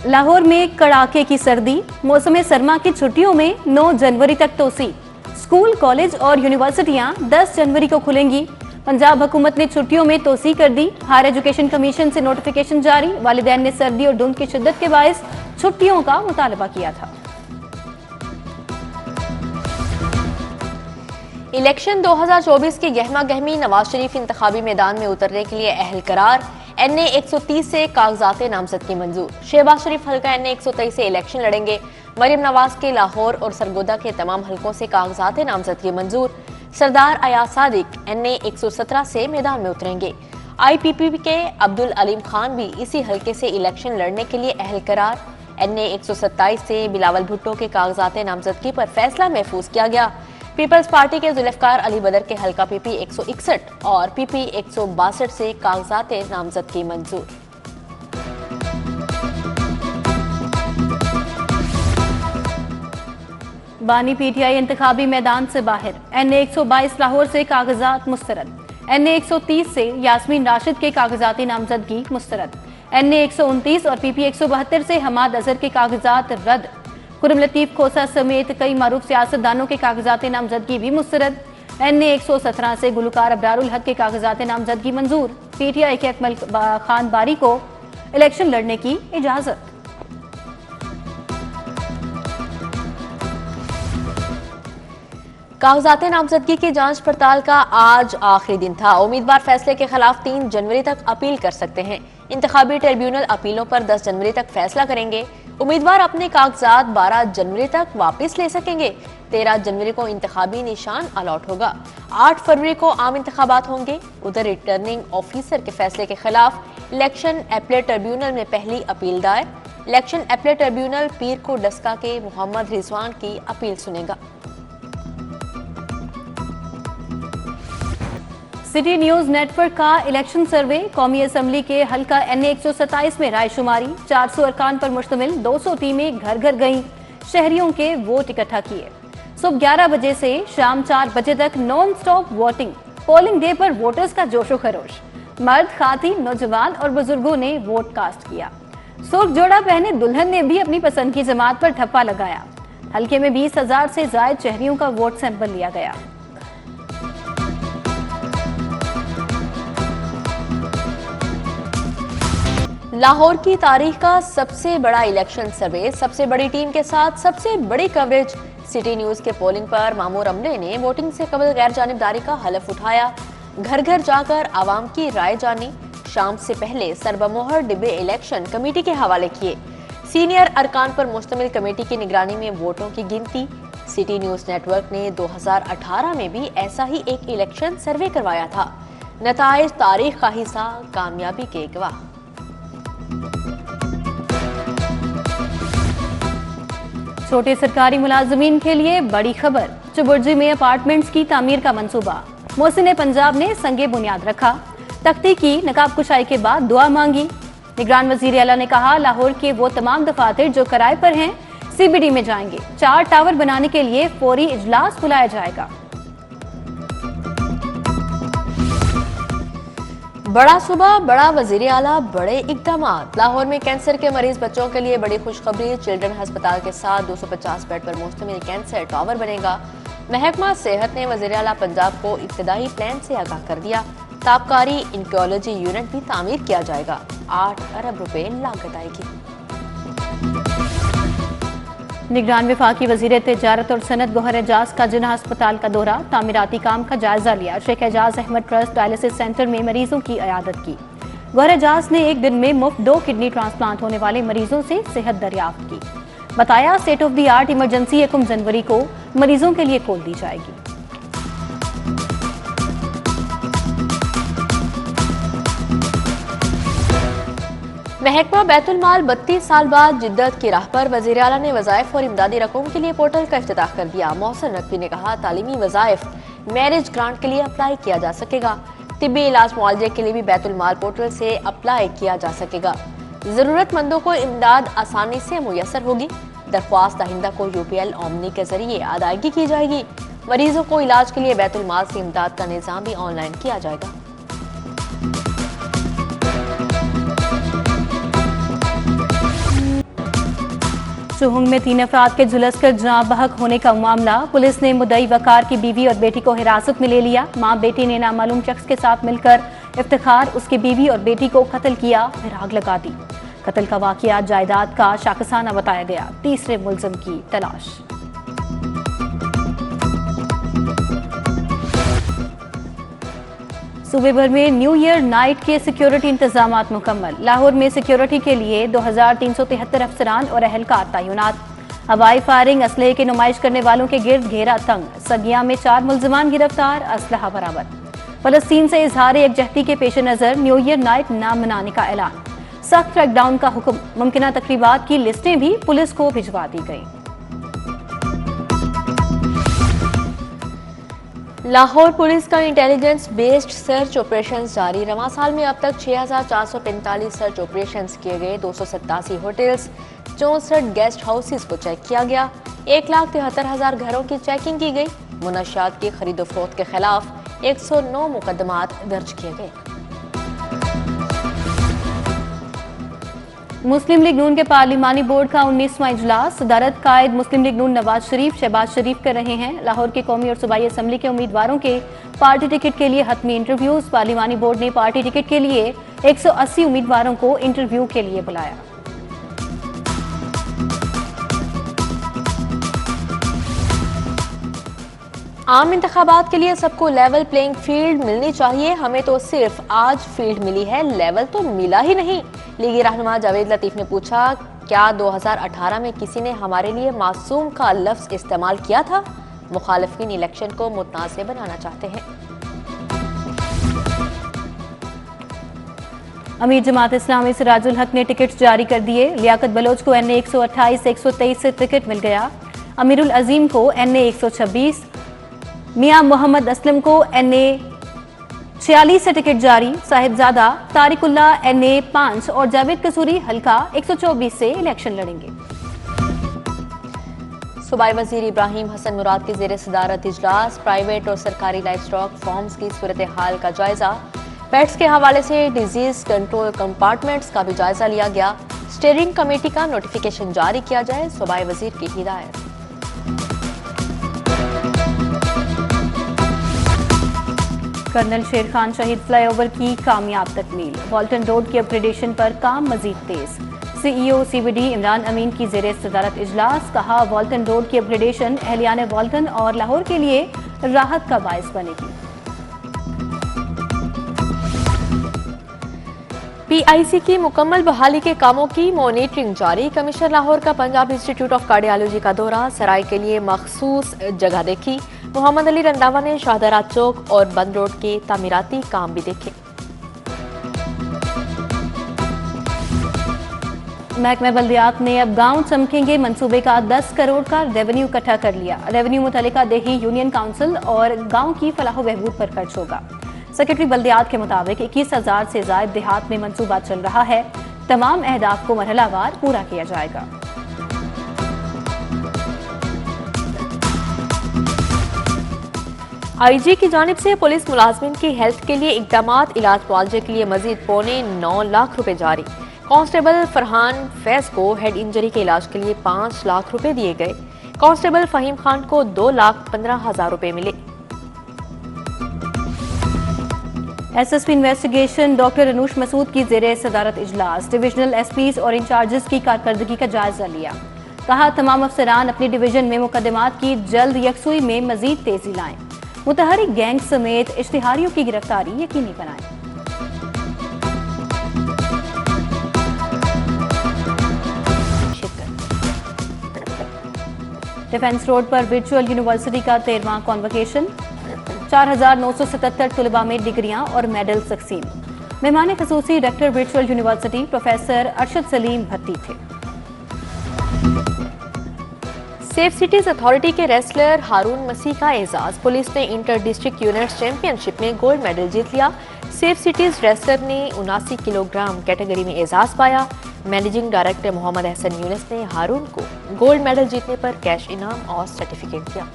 लाहौर में कड़ाके की सर्दी, मौसम सरमा की छुट्टियों में 9 जनवरी तक तोसी। स्कूल, कॉलेज और यूनिवर्सिटियां 10 जनवरी को खुलेंगी। पंजाब हुकूमत ने छुट्टियों में तोसी कर दी। हायर एजुकेशन कमीशन से नोटिफिकेशन जारी। वालिदैन ने सर्दी और धुंध की शिद्दत के बायस छुट्टियों का मुतालबा किया था। इलेक्शन 2024 की गहमा गहमी, नवाज शरीफ इंतखाबी मैदान में उतरने के लिए अहल करार। NA 130 से कागजात नामजदगी मंजूर। शहबाज शरीफ हल्का NA 123 से इलेक्शन लड़ेंगे। मरियम नवाज के लाहौर और सरगोदा के तमाम हलकों से कागजात नामजदगी मंजूर। सरदार अयाज सादिक NA 117 से मैदान में उतरेंगे। IPP के अब्दुल अलीम खान भी इसी हल्के से इलेक्शन लड़ने के लिए अहल करार। NA 127 से बिलावल भुट्टो के कागजात नामजदगी पर फैसला महफूज किया गया। पीपल्स पार्टी के जुल्फकार अली बदर के हल्का PP 161 और PP 162 से कागजात नामजदगी मंजूर। बानी PTI इंतखाबी मैदान से बाहर। NA 122 लाहौर से कागजात मुस्तरद। NA 130 से यास्मीन राशिद के कागजाती नामजदगी मुस्तरद। NA 129 और PP 172 से हमाद अजहर के कागजात रद्द। खुरम लतीफ खोसा समेत कई मारूफ सियासतदानों के कागजात नामजदगी भी मुस्तरद। NA 117 से गुलकार अबरारुल हक के कागजात नामजदगी मंजूर। PTI के अकमल खान बारी को इलेक्शन लड़ने की इजाजत। कागजात नामजदगी की जांच पड़ताल का आज आखिरी दिन था। उम्मीदवार फैसले के खिलाफ 3 जनवरी तक अपील कर सकते हैं। इंतखाबी ट्रिब्यूनल अपीलों पर 10 जनवरी तक फैसला करेंगे। उम्मीदवार अपने कागजात 12 जनवरी तक वापस ले सकेंगे। 13 जनवरी को इंतखाबी निशान अलॉट होगा। 8 फरवरी को आम इंतखाबात होंगे। उधर रिटर्निंग ऑफिसर के फैसले के खिलाफ इलेक्शन अपीलेट ट्रिब्यूनल में पहली अपील दायर। इलेक्शन अपीलेट ट्रिब्यूनल पीर को डस्का के मोहम्मद रिजवान की अपील सुनेगा। सिटी न्यूज नेटवर्क का इलेक्शन सर्वे। कौमी असम्बली के हल्का NA 127 में रायशुमारी। 400 अरकान पर मुश्तमिल 200 टीमें घर घर गईं। शहरियों के वोट इकट्ठा किए। सुबह 11 बजे से शाम 4 बजे तक non stop voting. Polling day पर वोटर्स का जोशो खरोश। मर्द, खातिन, नौजवान और बुजुर्गों ने वोट कास्ट किया। सुर्ख जोड़ा पहने दुल्हन ने भी अपनी पसंद की जमात पर ठप्पा लगाया। हल्के में 20,000 से जायद शहरियों का वोट सैंपल लिया गया। लाहौर की तारीख का सबसे बड़ा इलेक्शन सर्वे, सबसे बड़ी टीम के साथ सबसे बड़ी कवरेज। सिटी न्यूज के पोलिंग पर मामूर अमले ने वोटिंग से कबल गैर जानिबदारी का हलफ उठाया। घर घर जाकर आवाम की राय जानी। शाम से पहले सरबमोहर डिब्बे इलेक्शन कमेटी के हवाले किए। सीनियर अरकान पर मुश्तमिल कमेटी की निगरानी में वोटों की गिनती। सिटी न्यूज नेटवर्क ने 2018 में भी ऐसा ही एक इलेक्शन सर्वे करवाया था। नताइज तारीख का हिस्सा, कामयाबी के गवाह। छोटे सरकारी मुलाजमीन के लिए बड़ी खबर। चुबुर्जी में अपार्टमेंट्स की तामीर का मंसूबा। मोहसिन पंजाब ने संगे बुनियाद रखा। तख्ती की नकाब कुशाई के बाद दुआ मांगी। निगरान वजीर आला ने कहा, लाहौर के वो तमाम दफातर जो किराए पर हैं CBD में जाएंगे। 4 टावर बनाने के लिए फौरी इजलास बुलाया जाएगा। बड़ा सुबह, बड़ा वजीर आला, बड़े इकदामात। लाहौर में कैंसर के मरीज बच्चों के लिए बड़ी खुशखबरी। चिल्ड्रन अस्पताल के साथ 250 बेड पर मुश्तमिल कैंसर टावर बनेगा। महकमा सेहत ने वजीर आला पंजाब को इब्तदाई प्लान से आगाह कर दिया। ताबकारी इंकोलॉजी यूनिट भी तामीर किया जाएगा। 8 अरब रुपए लागत आएगी। निगरान वफाकी वजीर तिजारत और सनत गौहर एजाज का जिन्ना अस्पताल का दौरा। तामीराती काम का जायजा लिया। Sheikh Ejaz Ahmed trust dialysis centre में मरीजों की इयादत की। गौहर एजाज ने एक दिन में मुफ्त 2 किडनी ट्रांसप्लांट होने वाले मरीजों से सेहत दरियाफ्त की। बताया, state of the art emergency 1 जनवरी को मरीजों के लिए खोल दी जाएगी। महकमा बैतुल माल 32 साल बाद जिद्दत की राह पर। वजीर आला ने वज़ाइफ और इमदादी रकम के लिए पोर्टल का इफ्तिताह कर दिया। मोहसिन नकवी ने कहा, तालीमी वज़ाइफ, मैरिज ग्रांट के लिए अप्लाई किया जा सकेगा। तिब्बी इलाज मुआवजे के लिए भी बैतुल माल पोर्टल से अप्लाई किया जा सकेगा। जरूरतमंदों को इमदाद आसानी से मुयसर होगी। दरख्वास्त दहिंदा को UPL ओमनी के जरिए अदायगी की जाएगी। मरीजों को इलाज के लिए बैतुल माल से इमदाद का निज़ाम भी ऑनलाइन किया जाएगा। शुहुंग में 3 अफराद के झुलसकर जाँ बहक होने का मामला। पुलिस ने मुद्दई वकार की बीवी और बेटी को हिरासत में ले लिया। मां बेटी ने नामालूम शख्स के साथ मिलकर इफ्तिखार उसकी बीवी और बेटी को कत्ल किया, फिर आग लगा दी। कत्ल का वाकया जायदाद का शाकसाना बताया गया। तीसरे मुलजिम की तलाश। सूबे भर में न्यू ईयर नाइट के सिक्योरिटी इंतजामात मुकम्मल। लाहौर में सिक्योरिटी के लिए 2373 अफसरान और अहलकार तैनात। हवाई फायरिंग, असलहे की नुमाइश करने वालों के गिर्द घेरा तंग। सगिया में 4 मुलजिमान गिरफ्तार, असलहा बरामद। फलस्तीन से इजहार यकजहती के पेश नजर न्यू ईयर नाइट न मनाने का ऐलान। सख्त क्रैकडाउन का हुक्म। मुमकिना तकरीबात की लिस्टें भी पुलिस को भिजवा दी गई। लाहौर पुलिस का इंटेलिजेंस बेस्ड सर्च ऑपरेशंस जारी। रवां साल में अब तक 6445 सर्च ऑपरेशंस किए गए। 287 होटल्स, 64 गेस्ट हाउसेस को चेक किया गया। 1,73,000 घरों की चेकिंग की गई। मुनशियात की खरीदो फरोख्त के खिलाफ 109 मुकदमात दर्ज किए गए। मुस्लिम लीग नून के पार्लिमानी बोर्ड का 19वां इजलास। सदारत कायद मुस्लिम लीग नून नवाज शरीफ शहबाज शरीफ कर रहे हैं। लाहौर के कौमी और सूबाई असम्बली के उम्मीदवारों के पार्टी टिकट के लिए हतमी इंटरव्यूज। पार्लिमानी बोर्ड ने पार्टी टिकट के लिए 180 उम्मीदवारों को इंटरव्यू के लिए बुलाया। आम इंतखाबात के लिए सबको लेवल प्लेइंग फील्ड मिलनी चाहिए। हमें तो सिर्फ आज फील्ड मिली है, लेवल तो मिला ही नहीं। लीगी रहनुमा जावेद लतीफ ने पूछा, क्या 2018 में किसी ने हमारे लिए मासूम का लफ्ज इस्तेमाल किया था? मुखालिफिन इलेक्शन को मुतनाज़ बनाना चाहते हैं। अमीर जमात इस्लामी सिराजुल हक ने टिकट जारी कर दिए। लियाकत बलोच को NA 128 123 से टिकट मिल गया। अमीरुल अजीम को NA 126, मियां मोहम्मद असलम को NA 46 से टिकट जारी। साहिबजादा तारिकुल्ला NA 5 और जावेद कसूरी हल्का 124 से इलेक्शन लड़ेंगे। सूबाई वजीर इब्राहिम हसन मुराद की जेर सदारत इजलास। प्राइवेट और सरकारी लाइफ स्टॉक फार्म्स की सूरत हाल का जायजा। पेट्स के हवाले से डिजीज कंट्रोल कंपार्टमेंट्स का भी जायजा लिया गया। स्टीयरिंग कमेटी का नोटिफिकेशन जारी किया जाए, सूबाई वजीर की हिदायत। कर्नल शेर खान शहीद फ्लाईओवर की कामयाब तकमील। वॉल्टन रोड की अपग्रेडेशन पर काम मजीद तेज। CEO CBD इमरान अमीन की जेर सदारत इजलास। कहा, वॉल्टन रोड की अपग्रेडेशन अहलियान वॉल्टन और लाहौर के लिए राहत का बायस बनेगी। PIC की मुकम्मल बहाली के कामों की मॉनिटरिंग जारी। कमिश्नर लाहौर का पंजाब इंस्टीट्यूट ऑफ कार्डियोलॉजी का दौरा। सराय के लिए मखसूस जगह देखी। मोहम्मद अली रंधावा ने शाहदरा चौक और बंद रोड के तामीराती काम भी देखे। महकमा बल्दियात ने अब गांव चमकेंगे मंसूबे का 10 करोड़ का रेवेन्यू इकट्ठा कर लिया। रेवेन्यू मुतल्लिका देही यूनियन काउंसिल और गांव की फलाह बहबूद पर खर्च होगा। सेक्रेटरी बल्दियात के मुताबिक 21,000 से ज्यादा देहात में मंसूबा चल रहा है। तमाम अहदाफ को मरहलावार पूरा किया जाएगा। IG की जानिब से पुलिस मुलाजमिन की हेल्थ के लिए इकदामात। इलाज मुआवजे के लिए मजीद 9.25 लाख रुपए जारी। कांस्टेबल फरहान फैज को हेड इंजरी के इलाज के लिए 5 लाख रुपए दिए गए। कांस्टेबल फहीम खान को 2,15,000 रुपए मिले। SSP investigation doctor Anush Masood की जेरे सदारत इजलास। डिविजनल SPs और इंचार्जेस की कारकर्दगी का जायजा लिया। कहा, तमाम अफसरान अपनी डिवीजन में मुकदमात की जल्द यकसुई में मजीद तेजी लाएं। मुतहरिक गैंग समेत इश्तिहारियों की गिरफ्तारी यकीनी बनाएं। डिफेंस रोड पर वर्चुअल यूनिवर्सिटी का 13वां कॉन्वोकेशन। 4,977 तलबा में डिग्रियां और मेडल तकसीम। मेहमान खसूसी rector virtual university professor Arshad Saleem Bhatti थे। सेफ सिटीज अथॉरिटी के रेसलर हारून मसीह का एजाज। पुलिस ने इंटर डिस्ट्रिक्ट यूनिट्स चैंपियनशिप में गोल्ड मेडल जीत लिया। सेफ सिटीज रेसलर ने 79 किलोग्राम कैटेगरी में एजाज पाया। मैनेजिंग डायरेक्टर मोहम्मद हसन यूनिस ने हारून को गोल्ड मेडल जीतने पर कैश इनाम और सर्टिफिकेट दिया।